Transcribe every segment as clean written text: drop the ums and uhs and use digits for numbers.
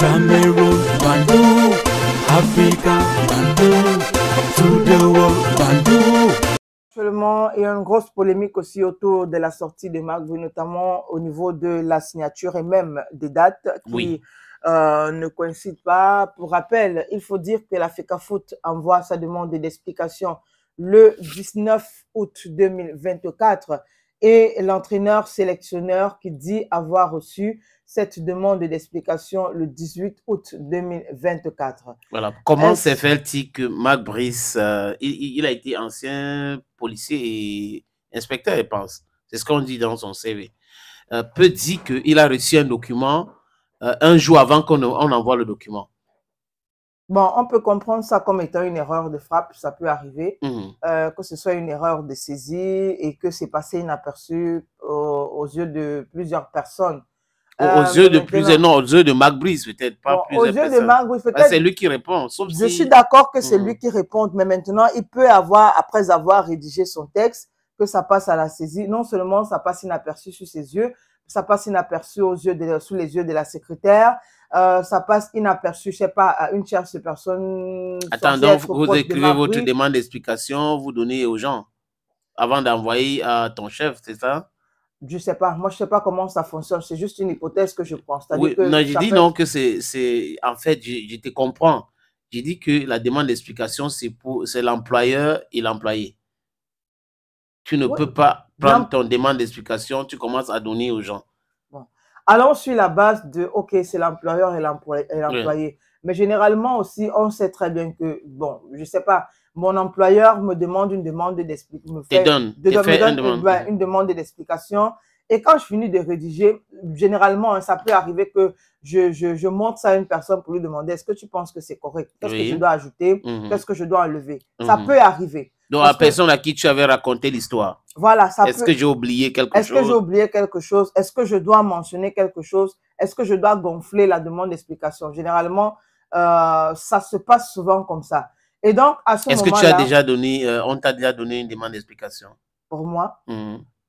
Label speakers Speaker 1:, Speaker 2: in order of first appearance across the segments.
Speaker 1: Cameroon, Bandung, Africa, Bandung, to the world, Bandung.
Speaker 2: Actuellement, il y a une grosse polémique aussi autour de la sortie de Marc Bry, notamment au niveau de la signature et même des dates qui ne coïncident pas. Pour rappel, il faut dire que la FECAFOOT envoie sa demande d'explication le 19 août 2024 et l'entraîneur sélectionneur qui dit avoir reçu cette demande d'explication le 18 août 2024.
Speaker 3: Voilà. Comment s'est fait-il que Marc Bry, il a été ancien policier et inspecteur, je pense. C'est ce qu'on dit dans son CV. Peut dire qu'il a reçu un document un jour avant qu'on envoie le document.
Speaker 2: Bon, on peut comprendre ça comme étant une erreur de frappe, ça peut arriver, que ce soit une erreur de saisie et que c'est passé inaperçu aux yeux de plusieurs personnes.
Speaker 3: Aux yeux de plusieurs, non, aux yeux de Marc Bry, peut-être pas
Speaker 2: bon,
Speaker 3: plusieurs
Speaker 2: aux yeux de Marc Bry, peut-être.
Speaker 3: C'est lui qui répond.
Speaker 2: Je suis d'accord que c'est lui qui répond, mais maintenant, il peut avoir, après avoir rédigé son texte, que ça passe à la saisie. Non seulement ça passe inaperçu sous ses yeux, ça passe inaperçu sous les yeux de la secrétaire, ça passe inaperçu, je sais pas, à une tierce personne.
Speaker 3: Attends, donc vous écrivez votre demande d'explication, vous donnez aux gens avant d'envoyer à ton chef, c'est ça?
Speaker 2: Je sais pas, moi je sais pas comment ça fonctionne, c'est juste une hypothèse que je pense.
Speaker 3: Oui, non, j'ai dit non que c'est, en fait, je te comprends. J'ai dit que la demande d'explication, c'est l'employeur et l'employé. Tu ne peux pas prendre ton demande d'explication, tu commences à donner aux gens.
Speaker 2: Bon. Allons sur la base de, ok, c'est l'employeur et l'employé. Mais généralement aussi, on sait très bien que, bon, je sais pas, mon employeur me demande une demande d'explication. Une demande d'explication. Et quand je finis de rédiger, généralement, ça peut arriver que je montre ça à une personne pour lui demander, est-ce que tu penses que c'est correct? Qu'est-ce que je dois ajouter? Qu'est-ce que je dois enlever? Ça peut arriver.
Speaker 3: Donc, la personne à qui tu avais raconté l'histoire.
Speaker 2: Voilà, ça
Speaker 3: Est-ce que j'ai oublié quelque chose?
Speaker 2: Est-ce que j'ai oublié quelque chose? Est-ce que je dois mentionner quelque chose? Est-ce que je dois gonfler la demande d'explication? Généralement, ça se passe souvent comme ça. Et donc, à ce moment-là...
Speaker 3: Est-ce que tu as déjà donné, on t'a déjà donné une demande d'explication?
Speaker 2: Pour moi?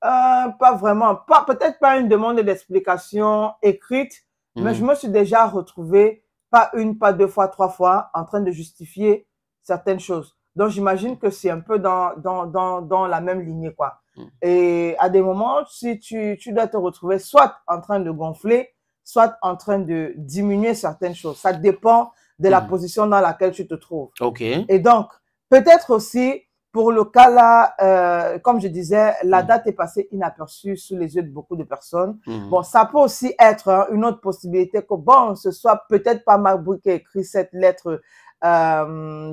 Speaker 2: Pas vraiment. Peut-être pas une demande d'explication écrite, mais je me suis déjà retrouvée, pas une, pas deux fois, trois fois, en train de justifier certaines choses. Donc, j'imagine que c'est un peu dans la même lignée, quoi. Et à des moments, si tu dois te retrouver soit en train de gonfler, soit en train de diminuer certaines choses. Ça dépend de la position dans laquelle tu te trouves. Et donc, peut-être aussi, pour le cas là, comme je disais, la date est passée inaperçue sous les yeux de beaucoup de personnes. Bon, ça peut aussi être une autre possibilité que, bon, ce soit peut-être pas Marc Bry qui a écrit cette lettre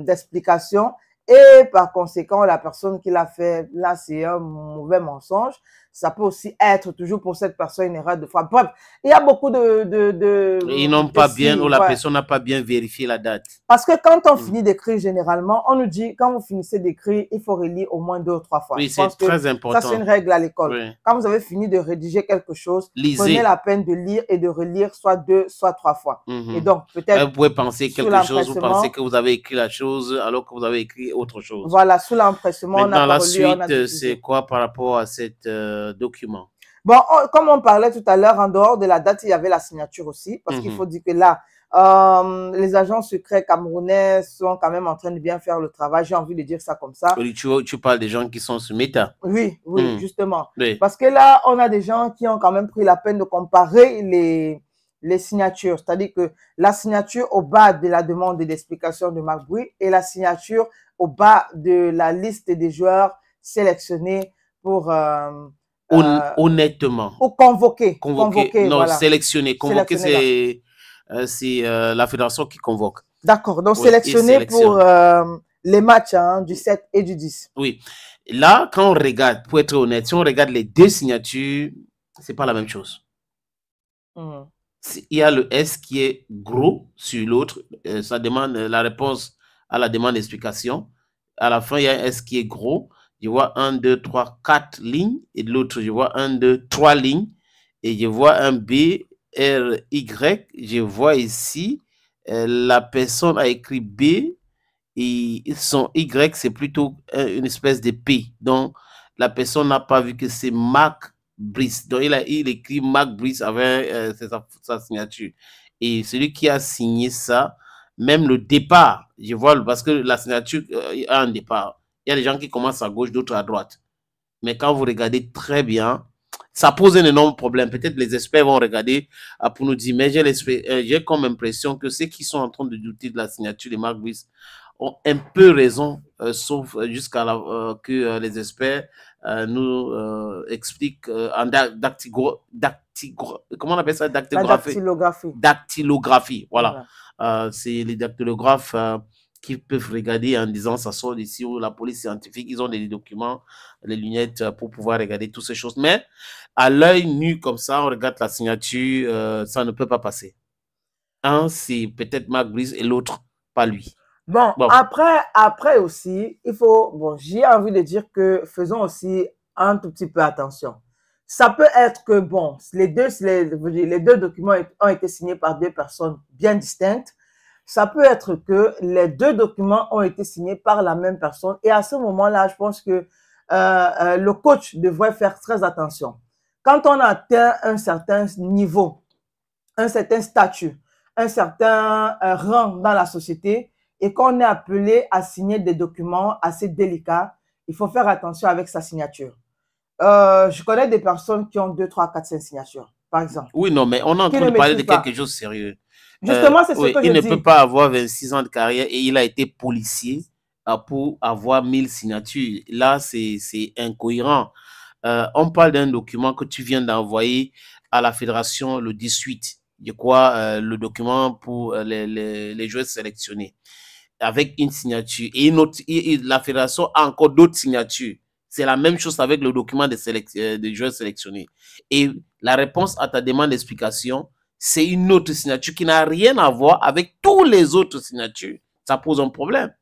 Speaker 2: d'explication. Et par conséquent, la personne qui l'a fait, là, c'est un mauvais mensonge. Ça peut aussi être toujours pour cette personne une erreur de frappe. Bref, il y a beaucoup
Speaker 3: Ils n'ont pas bien, ou la personne n'a pas bien vérifié la date.
Speaker 2: Parce que quand on finit d'écrire, généralement, on nous dit, quand vous finissez d'écrire, il faut relire au moins 2 ou 3 fois.
Speaker 3: Oui, c'est très important.
Speaker 2: Ça, c'est une règle à l'école. Quand vous avez fini de rédiger quelque chose, prenez la peine de lire et de relire soit 2, soit 3 fois. Et donc, peut-être...
Speaker 3: Vous pouvez penser quelque chose, vous pensez que vous avez écrit la chose alors que vous avez écrit autre chose.
Speaker 2: Voilà, sous l'empressement, on a
Speaker 3: Maintenant, la suite, c'est quoi par rapport à cet document?
Speaker 2: Bon, comme on parlait tout à l'heure, en dehors de la date, il y avait la signature aussi, parce qu'il faut dire que là, les agents secrets camerounais sont quand même en train de bien faire le travail. J'ai envie de dire ça comme ça.
Speaker 3: Tu parles des gens qui sont sur Meta.
Speaker 2: Oui, justement. Parce que là, on a des gens qui ont quand même pris la peine de comparer les signatures. C'est-à-dire que la signature au bas de la demande d'explication de Marc Bry et la signature au bas de la liste des joueurs sélectionnés pour...
Speaker 3: honnêtement.
Speaker 2: Ou convoquer.
Speaker 3: Non, voilà. Sélectionner. Convoquer, c'est la fédération qui convoque.
Speaker 2: D'accord. Donc, sélectionner pour les matchs du 7 et du 10.
Speaker 3: Oui. Là, quand on regarde, pour être honnête, si on regarde les deux signatures, c'est pas la même chose. Il y a le S qui est gros sur l'autre. Ça demande la réponse à la demande d'explication. À la fin, il y a un S qui est gros. Je vois 1, 2, 3, 4 lignes. Et de l'autre, je vois 1, 2, 3 lignes. Et je vois un B, R, Y. Je vois ici, la personne a écrit B. Et son Y, c'est plutôt une espèce de P. Donc, la personne n'a pas vu que c'est Marc Bry. Donc, il écrit Marc Bry avec sa signature. Et celui qui a signé ça, même le départ, je vois, parce que la signature a un départ. Il y a des gens qui commencent à gauche, d'autres à droite. Mais quand vous regardez très bien, ça pose un énorme problème. Peut-être les experts vont regarder pour nous dire, mais j'ai comme impression que ceux qui sont en train de douter de la signature de Mark Brice ont un peu raison, sauf jusqu'à que les experts nous expliquent en comment on appelle ça?
Speaker 2: La dactylographie.
Speaker 3: Dactylographie, voilà. C'est les dactylographes qui peuvent regarder en disant ça sort d'ici, ou la police scientifique, ils ont des documents, les lunettes pour pouvoir regarder toutes ces choses. Mais à l'œil nu comme ça, on regarde la signature, ça ne peut pas passer. Un, c'est peut-être Mark Brice et l'autre, pas lui.
Speaker 2: Bon, après aussi, il faut, bon, j'ai envie de dire que faisons aussi un tout petit peu attention. Ça peut être que, bon, les deux documents ont été signés par deux personnes bien distinctes. Ça peut être que les deux documents ont été signés par la même personne. Et à ce moment-là, je pense que le coach devrait faire très attention. Quand on atteint un certain niveau, un certain statut, un certain rang dans la société, et qu'on est appelé à signer des documents assez délicats, il faut faire attention avec sa signature. Je connais des personnes qui ont 2, 3, 4, 5 signatures, par exemple.
Speaker 3: Oui, non, mais on est en train de parler de quelque chose de sérieux.
Speaker 2: Justement, c'est ce que je dis.
Speaker 3: Il ne peut pas avoir 26 ans de carrière et il a été policier pour avoir 1000 signatures. Là, c'est incohérent. On parle d'un document que tu viens d'envoyer à la fédération le 18. Je crois, le document pour les joueurs sélectionnés, avec une signature. Et une autre, la fédération a encore d'autres signatures. C'est la même chose avec le document des joueurs sélectionnés. Et la réponse à ta demande d'explication, c'est une autre signature qui n'a rien à voir avec tous les autres signatures. Ça pose un problème.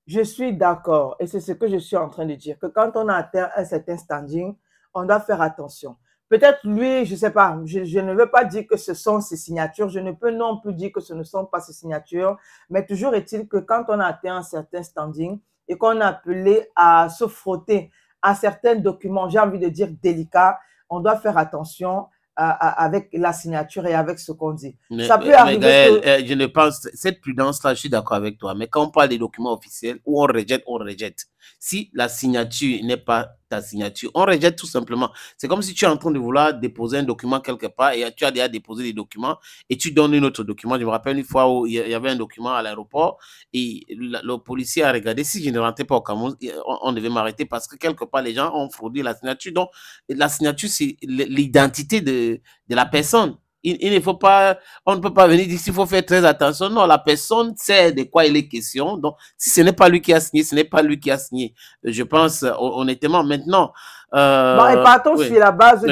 Speaker 2: Je suis d'accord. Et c'est ce que je suis en train de dire, que quand on a atteint un certain standing, on doit faire attention. Peut-être lui, je ne sais pas, je ne veux pas dire que ce sont ses signatures, je ne peux non plus dire que ce ne sont pas ses signatures, mais toujours est-il que quand on a atteint un certain standing et qu'on est appelé à se frotter à certains documents, j'ai envie de dire délicats, on doit faire attention avec la signature et avec ce qu'on dit. Ça peut arriver
Speaker 3: Gaël, je ne pense, cette prudence-là, je suis d'accord avec toi, mais quand on parle des documents officiels, où on rejette, on rejette. Si la signature n'est pas ta signature, on rejette tout simplement. C'est comme si tu es en train de vouloir déposer un document quelque part et tu as déjà déposé des documents et tu donnes un autre document. Je me rappelle une fois où il y avait un document à l'aéroport et le policier a regardé. Si je ne rentrais pas au Cameroun, on devait m'arrêter parce que quelque part, les gens ont fraudé la signature. Donc, la signature, c'est l'identité de la personne. Il ne faut pas, on ne peut pas venir dire qu'il faut faire très attention. Non, la personne sait de quoi il est question. Donc, si ce n'est pas lui qui a signé, ce n'est pas lui qui a signé. Je pense honnêtement maintenant.
Speaker 2: Bon, et partons sur la base,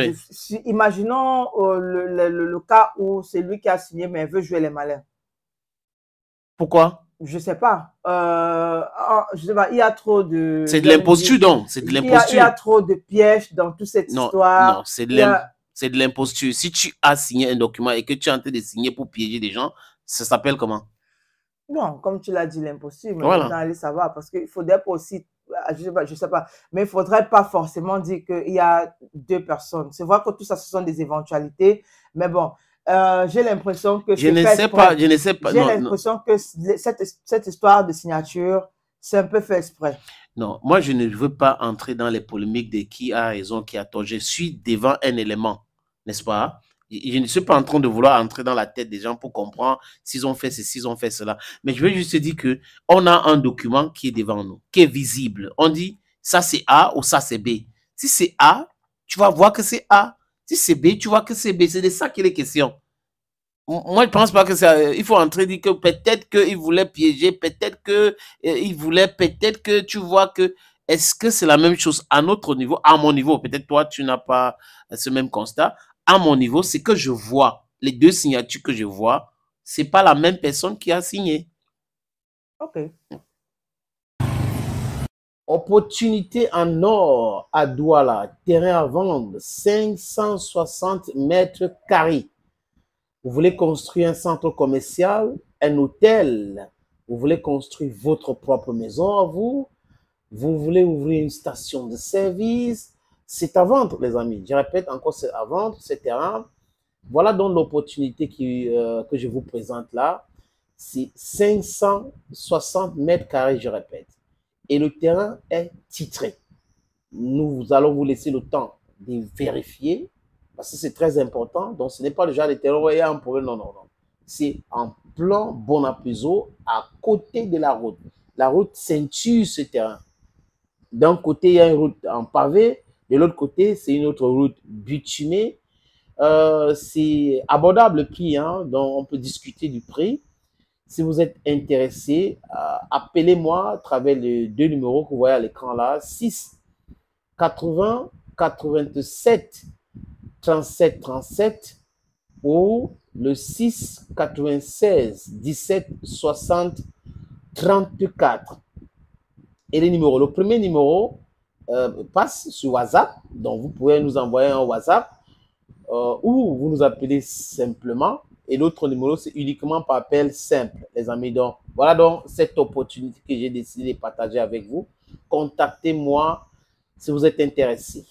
Speaker 2: imaginons le cas où c'est lui qui a signé, mais il veut jouer les malins.
Speaker 3: Pourquoi?
Speaker 2: Je sais pas. Je sais pas, il y a trop de...
Speaker 3: C'est de l'imposture, donc. C'est de l'imposture.
Speaker 2: Il y a trop de pièges dans toute cette histoire.
Speaker 3: Non, c'est de l'imposture. Si tu as signé un document et que tu es en train de signer pour piéger des gens, ça s'appelle comment?
Speaker 2: Non, comme tu l'as dit, l'imposture. Mais
Speaker 3: voilà.
Speaker 2: Maintenant, allez savoir, parce qu'il faudrait pas aussi... Je sais pas, mais il faudrait pas forcément dire qu'il y a deux personnes. C'est vrai que tout ça, ce sont des éventualités, mais bon... j'ai l'impression que
Speaker 3: je ne sais pas.
Speaker 2: J'ai l'impression que cette histoire de signature, c'est un peu fait exprès.
Speaker 3: Non, moi, je ne veux pas entrer dans les polémiques de qui a raison, qui a tort. Je suis devant un élément, n'est-ce pas? Je ne suis pas en train de vouloir entrer dans la tête des gens pour comprendre s'ils ont fait ceci, s'ils ont fait cela. Mais je veux juste te dire qu'on a un document qui est devant nous, qui est visible. On dit, ça c'est A ou ça c'est B. Si c'est A, tu vas voir que c'est A. Si c'est B, tu vois que c'est B. C'est de ça qu'il est question. Moi, je ne pense pas que ça... Il faut entrer et dire que peut-être qu'il voulait piéger, peut-être qu'il voulait, peut-être que tu vois que... Est-ce que c'est la même chose à notre niveau, à mon niveau? Peut-être toi, tu n'as pas ce même constat. À mon niveau, c'est que je vois, les deux signatures que je vois, ce n'est pas la même personne qui a signé.
Speaker 2: OK.
Speaker 3: Opportunité en or à Douala, terrain à vendre, 560 mètres carrés. Vous voulez construire un centre commercial, un hôtel, vous voulez construire votre propre maison à vous, vous voulez ouvrir une station de service, c'est à vendre les amis. Je répète encore, c'est à vendre, ce terrain. Voilà donc l'opportunité que je vous présente là. C'est 560 mètres carrés, je répète. Et le terrain est titré. Nous allons vous laisser le temps de vérifier, parce que c'est très important. Donc, ce n'est pas le genre de terrain où il y a un problème. Non, non, non. C'est en plan Bonapeuso, à côté de la route. La route ceinture ce terrain. D'un côté, il y a une route en pavé. De l'autre côté, c'est une autre route bitumée. C'est abordable le prix, hein, donc on peut discuter du prix. Si vous êtes intéressé, appelez-moi à travers les 2 numéros que vous voyez à l'écran là, 6 80 87 37 37 ou le 6 96 17 60 34. Et les numéros, le premier numéro passe sur WhatsApp, donc vous pouvez nous envoyer un WhatsApp ou vous nous appelez simplement. Et l'autre numéro, c'est uniquement par appel simple, les amis. Donc, voilà donc cette opportunité que j'ai décidé de partager avec vous. Contactez-moi si vous êtes intéressé.